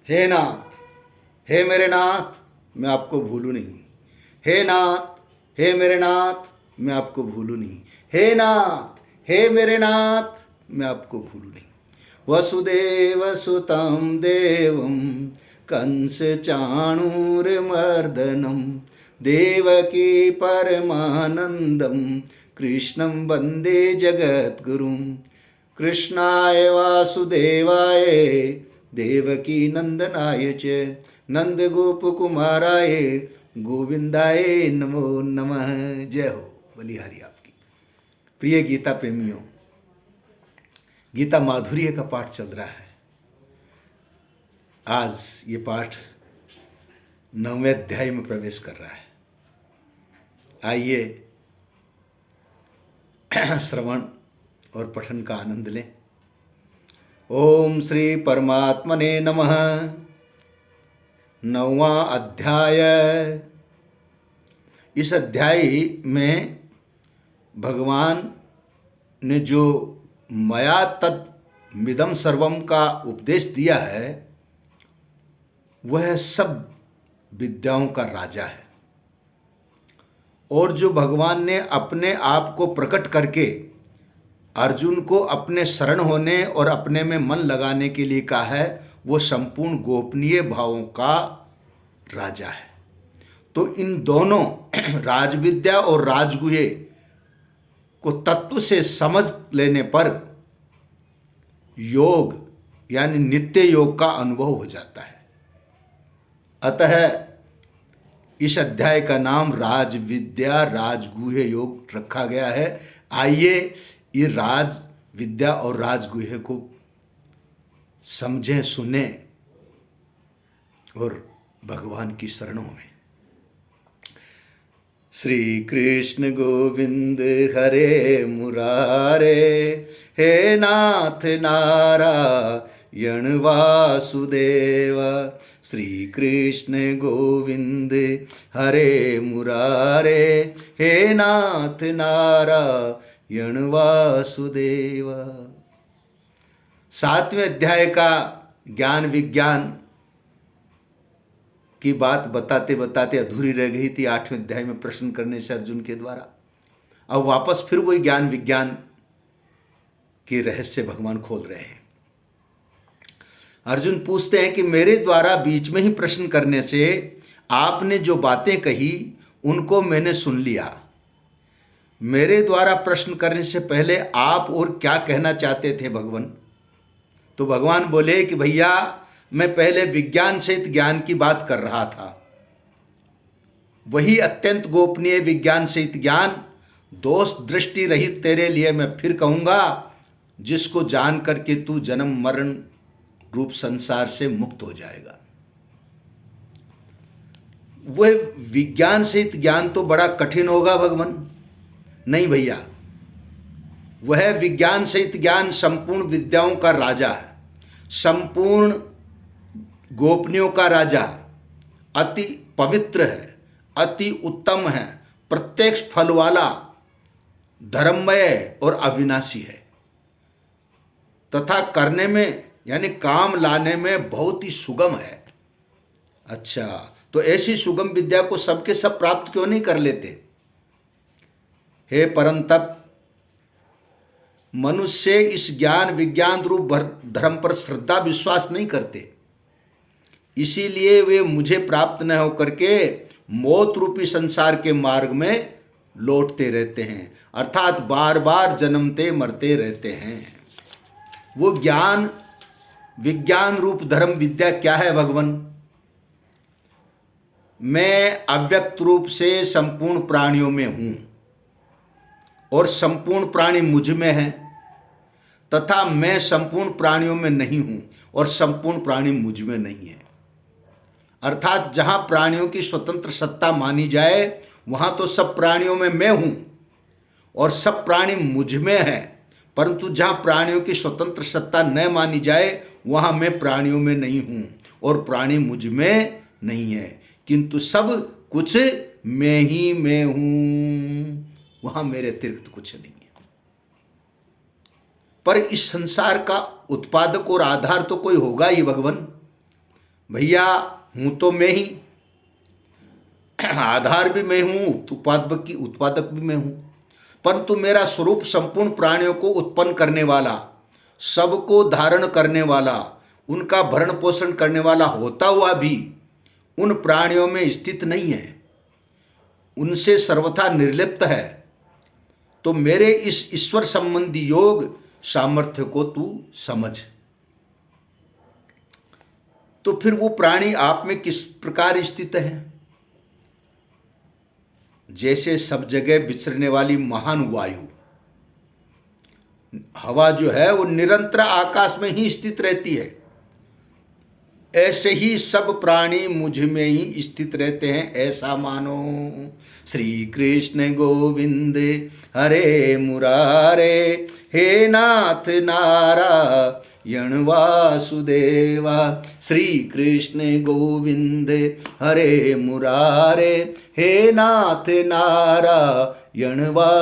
हे नाथ, हे मेरे नाथ, मैं आपको भूलूं नहीं। हे नाथ, हे मेरे नाथ, मैं आपको भूलूं नहीं। हे नाथ, हे मेरे नाथ, मैं आपको भूलूं नहीं। वसुदेव सुतं देवं कंस चाणूरमर्दनं देवकी परमानंदं कृष्णं वंदे जगद्गुरुं। कृष्णाय वासुदेवाय देवकी नंदनाय च नंदगोपकुमाराय गोविंदाय नमो नमः। जय हो बलिहारी आपकी। प्रिय गीता प्रेमियों, गीता माधुर्य का पाठ चल रहा है। आज ये पाठ 9वें अध्याय में प्रवेश कर रहा है। आइए श्रवण और पठन का आनंद लें। ओम श्री परमात्मने नमः। 9वां अध्याय। इस अध्याय में भगवान ने जो मया तत् मिदम सर्वम का उपदेश दिया है वह सब विद्याओं का राजा है। और जो भगवान ने अपने आप को प्रकट करके अर्जुन को अपने शरण होने और अपने में मन लगाने के लिए कहा है वो संपूर्ण गोपनीय भावों का राजा है। तो इन दोनों राजविद्या और राजगुह्य को तत्व से समझ लेने पर योग यानी नित्य योग का अनुभव हो जाता है। अतः इस अध्याय का नाम राज विद्या राजगुह्य योग रखा गया है। आइए ये राज विद्या और राजगुह्य को समझें, सुने और भगवान की शरणों में। श्री कृष्ण गोविंद हरे मुरारे, हे नाथ नारायण वासुदेव। श्री कृष्ण गोविंद हरे मुरारे, हे नाथ नारायण वासुदेव। 7वें अध्याय का ज्ञान विज्ञान की बात बताते बताते अधूरी रह गई थी 8वें अध्याय में प्रश्न करने से अर्जुन के द्वारा। अब वापस फिर वही ज्ञान विज्ञान के रहस्य भगवान खोल रहे हैं। अर्जुन पूछते हैं कि मेरे द्वारा बीच में ही प्रश्न करने से आपने जो बातें कही उनको मैंने सुन लिया। मेरे द्वारा प्रश्न करने से पहले आप और क्या कहना चाहते थे भगवान? तो भगवान बोले कि भैया मैं पहले विज्ञान सहित ज्ञान की बात कर रहा था। वही अत्यंत गोपनीय विज्ञान सहित ज्ञान दोष दृष्टि रहित तेरे लिए मैं फिर कहूंगा, जिसको जान करके तू जन्म मरण रूप संसार से मुक्त हो जाएगा। वह विज्ञान सहित ज्ञान तो बड़ा कठिन होगा भगवान। नहीं भैया, वह विज्ञान सहित ज्ञान संपूर्ण विद्याओं का राजा है, संपूर्ण गोपनीयों का राजा, अति पवित्र है, अति उत्तम है, प्रत्यक्ष फल वाला, धर्ममय और अविनाशी है तथा करने में यानी काम लाने में बहुत ही सुगम है। अच्छा, तो ऐसी सुगम विद्या को सबके सब प्राप्त क्यों नहीं कर लेते? हे परंतप, मनुष्य इस ज्ञान विज्ञान रूप धर्म पर श्रद्धा विश्वास नहीं करते, इसीलिए वे मुझे प्राप्त न होकर के मौत रूपी संसार के मार्ग में लौटते रहते हैं, अर्थात बार बार जन्मते मरते रहते हैं। वो ज्ञान विज्ञान रूप धर्म विद्या क्या है भगवान? मैं अव्यक्त रूप से संपूर्ण प्राणियों में हूं और संपूर्ण प्राणी मुझ में हैं, तथा मैं संपूर्ण प्राणियों में नहीं हूं और संपूर्ण प्राणी मुझ में नहीं है। अर्थात जहां प्राणियों की स्वतंत्र सत्ता मानी जाए वहां तो सब प्राणियों में मैं हूं और सब प्राणी मुझ में है, परंतु जहां प्राणियों की स्वतंत्र सत्ता न मानी जाए वहां मैं प्राणियों में नहीं हूं और प्राणी मुझ में नहीं है, किंतु सब कुछ मैं ही मैं हूं, वहां मेरे अतिरिक्त कुछ नहीं है। पर इस संसार का उत्पादक और आधार तो कोई होगा ही भगवान। भैया हूँ तो मैं ही, आधार भी मैं हूँ, उत्पादक भी मैं हूँ, परंतु मेरा स्वरूप संपूर्ण प्राणियों को उत्पन्न करने वाला, सबको धारण करने वाला, उनका भरण पोषण करने वाला होता हुआ भी उन प्राणियों में स्थित नहीं है, उनसे सर्वथा निर्लिप्त है। तो मेरे इस ईश्वर संबंधी योग सामर्थ्य को तू समझ। तो फिर वो प्राणी आप में किस प्रकार स्थित है? जैसे सब जगह विचरने वाली महान वायु, हवा जो है वो निरंतर आकाश में ही स्थित रहती है, ऐसे ही सब प्राणी मुझ में ही स्थित रहते हैं, ऐसा मानो। श्री कृष्ण गोविंद हरे मुरारे, हे नाथ नारायण वासुदेवा। श्री कृष्ण गोविंद हरे मुरारे, हे नाथ नारायण वासुदेवा।